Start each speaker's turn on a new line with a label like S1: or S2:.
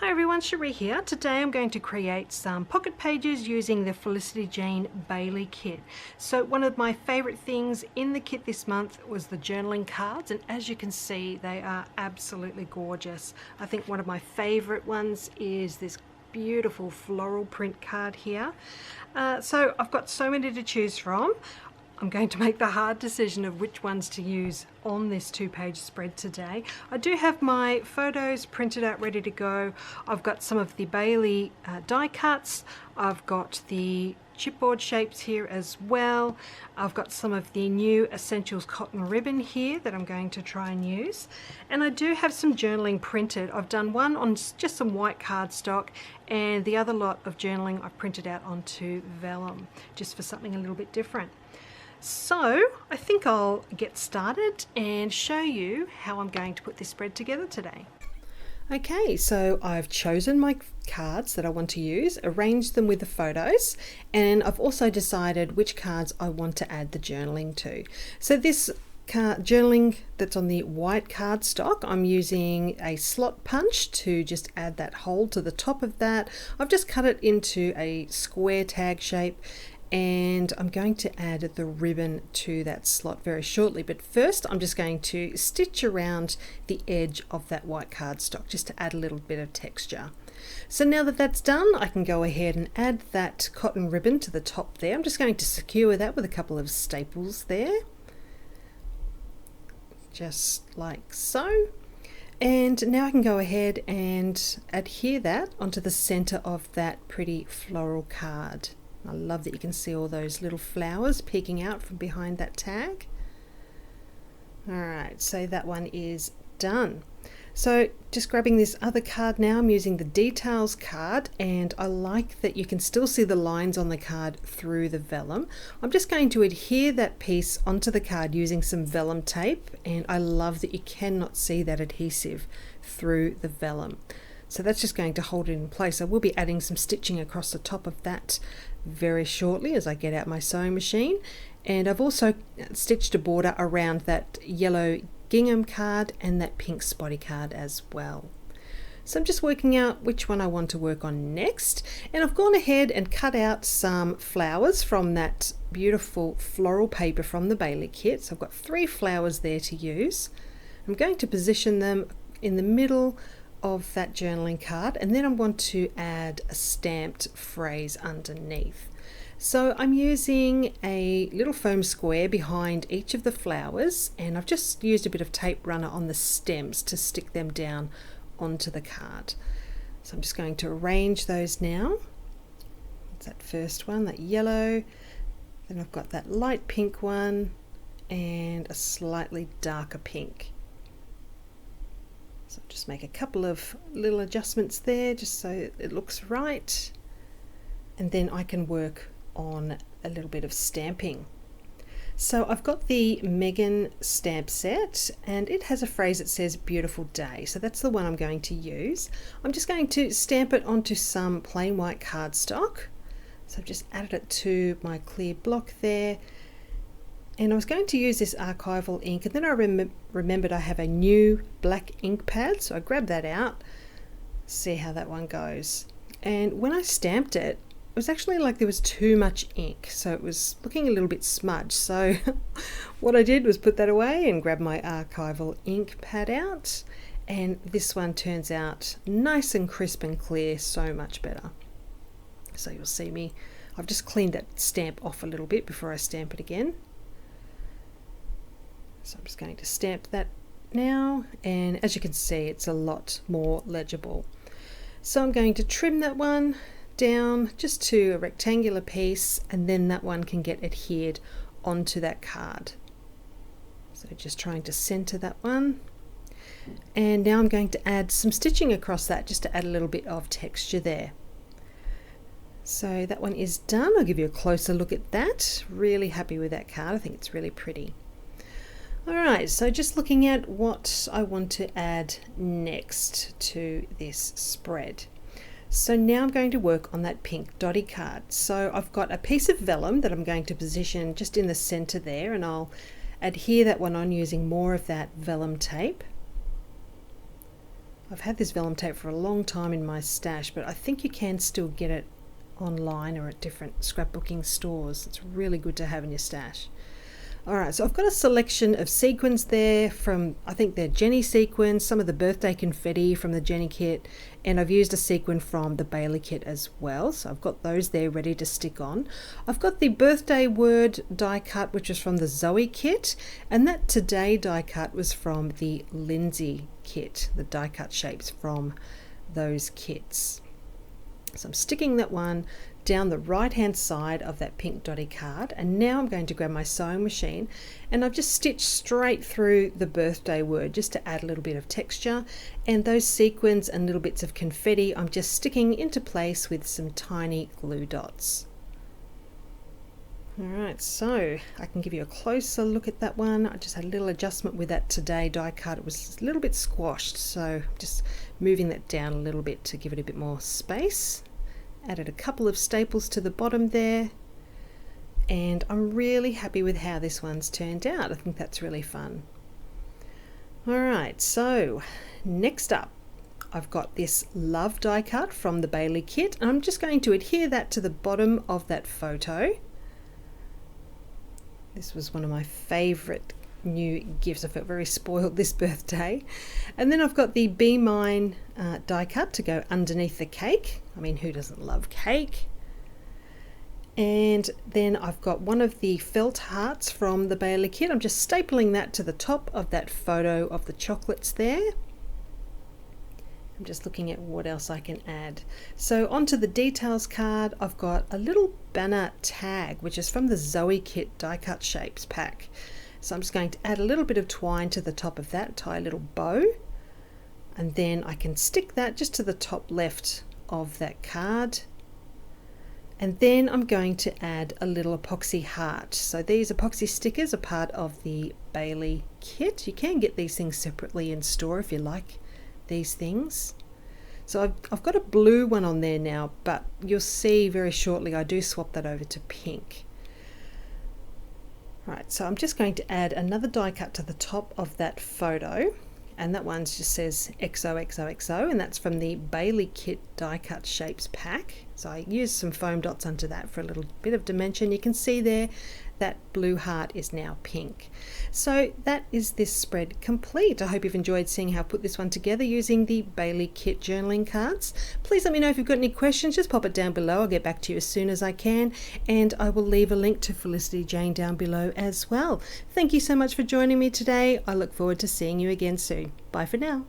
S1: Hi everyone, Sheree here. Today I'm going to create some pocket pages using the Felicity Jane Bailey kit. So one of my favorite things in the kit this month was the journaling cards, and as you can see they are absolutely gorgeous. I think one of my favorite ones is this beautiful floral print card here. So I've got so many to choose from. I'm going to make the hard decision of which ones to use on this 2-page spread today. I do have my photos printed out ready to go. I've got some of the Bailey die cuts. I've got the chipboard shapes here as well. I've got some of the new Essentials cotton ribbon here that I'm going to try and use. And I do have some journaling printed. I've done one on just some white cardstock, and the other lot of journaling I've printed out onto vellum, just for something a little bit different. So I think I'll get started and show you how I'm going to put this spread together today. Okay, so I've chosen my cards that I want to use, arranged them with the photos, and I've also decided which cards I want to add the journaling to. So this journaling that's on the white cardstock, I'm using a slot punch to just add that hole to the top of that. I've just cut it into a square tag shape, and I'm going to add the ribbon to that slot very shortly, but first I'm just going to stitch around the edge of that white cardstock just to add a little bit of texture. So now that that's done, I can go ahead and add that cotton ribbon to the top there. I'm just going to secure that with a couple of staples there, just like so. And now I can go ahead and adhere that onto the center of that pretty floral card. I love that you can see all those little flowers peeking out from behind that tag. Alright, so that one is done. So just grabbing this other card now, I'm using the details card, and I like that you can still see the lines on the card through the vellum. I'm just going to adhere that piece onto the card using some vellum tape, and I love that you cannot see that adhesive through the vellum. So that's just going to hold it in place. I will be adding some stitching across the top of that very shortly as I get out my sewing machine. And I've also stitched a border around that yellow gingham card and that pink spotty card as well. So I'm just working out which one I want to work on next, and I've gone ahead and cut out some flowers from that beautiful floral paper from the Bailey kit. So I've got 3 flowers there to use. I'm going to position them in the middle of that journaling card, and then I want to add a stamped phrase underneath. So I'm using a little foam square behind each of the flowers, and I've just used a bit of tape runner on the stems to stick them down onto the card. So I'm just going to arrange those now. That's that first one, that yellow, then I've got that light pink one and a slightly darker pink. So just make a couple of little adjustments there just so it looks right, and then I can work on a little bit of stamping. So I've got the Megan stamp set, and it has a phrase that says beautiful day, so that's the one I'm going to use. I'm just going to stamp it onto some plain white cardstock. So I've just added it to my clear block there. And I was going to use this archival ink, and then I remembered I have a new black ink pad, so I grabbed that out, see how that one goes. And when I stamped it, it was actually like there was too much ink, so it was looking a little bit smudged. So what I did was put that away and grab my archival ink pad out, and this one turns out nice and crisp and clear, so much better. So you'll see me, I've just cleaned that stamp off a little bit before I stamp it again. So I'm just going to stamp that now, and as you can see it's a lot more legible. So I'm going to trim that one down just to a rectangular piece, and then that one can get adhered onto that card. So just trying to center that one, and now I'm going to add some stitching across that just to add a little bit of texture there. So that one is done. I'll give you a closer look at that. Really happy with that card. I think it's really pretty. Alright, so just looking at what I want to add next to this spread. So now I'm going to work on that pink dotty card. So I've got a piece of vellum that I'm going to position just in the center there, and I'll adhere that one on using more of that vellum tape. I've had this vellum tape for a long time in my stash, but I think you can still get it online or at different scrapbooking stores. It's really good to have in your stash. Alright, so I've got a selection of sequins there from, I think they're Jenny sequins, some of the birthday confetti from the Jenny kit, and I've used a sequin from the Bailey kit as well. So I've got those there ready to stick on. I've got the birthday word die cut, which is from the Zoe kit, and that today die cut was from the Lindsay kit, the die cut shapes from those kits. So I'm sticking that one down the right hand side of that pink dotty card, and now I'm going to grab my sewing machine and I've just stitched straight through the birthday word just to add a little bit of texture, and those sequins and little bits of confetti I'm just sticking into place with some tiny glue dots. Alright, so I can give you a closer look at that one. I just had a little adjustment with that today die cut. It was a little bit squashed, so just moving that down a little bit to give it a bit more space. Added a couple of staples to the bottom there, and I'm really happy with how this one's turned out. I think that's really fun. Alright, so next up I've got this love die cut from the Bailey kit, and I'm just going to adhere that to the bottom of that photo. This was one of my favourite new gifts. I felt very spoiled this birthday. And then I've got the Be Mine die cut to go underneath the cake. I mean, who doesn't love cake? And then I've got one of the felt hearts from the Bailey kit. I'm just stapling that to the top of that photo of the chocolates there. I'm just looking at what else I can add. So onto the details card, I've got a little banner tag, which is from the Zoe kit die cut shapes pack. So I'm just going to add a little bit of twine to the top of that, tie a little bow, and then I can stick that just to the top left of that card. And then I'm going to add a little epoxy heart. So these epoxy stickers are part of the Bailey kit. You can get these things separately in store if you like these things. So I've got a blue one on there now, but you'll see very shortly I do swap that over to pink. Right, so I'm just going to add another die cut to the top of that photo, and that one just says XOXOXO, and that's from the Bailey kit die cut shapes pack. So I used some foam dots onto that for a little bit of dimension. You can see there that blue heart is now pink. So that is this spread complete. I hope you've enjoyed seeing how I put this one together using the Bailey kit journaling cards. Please let me know if you've got any questions. Just pop it down below. I'll get back to you as soon as I can, and I will leave a link to Felicity Jane down below as well. Thank you so much for joining me today. I look forward to seeing you again soon. Bye for now.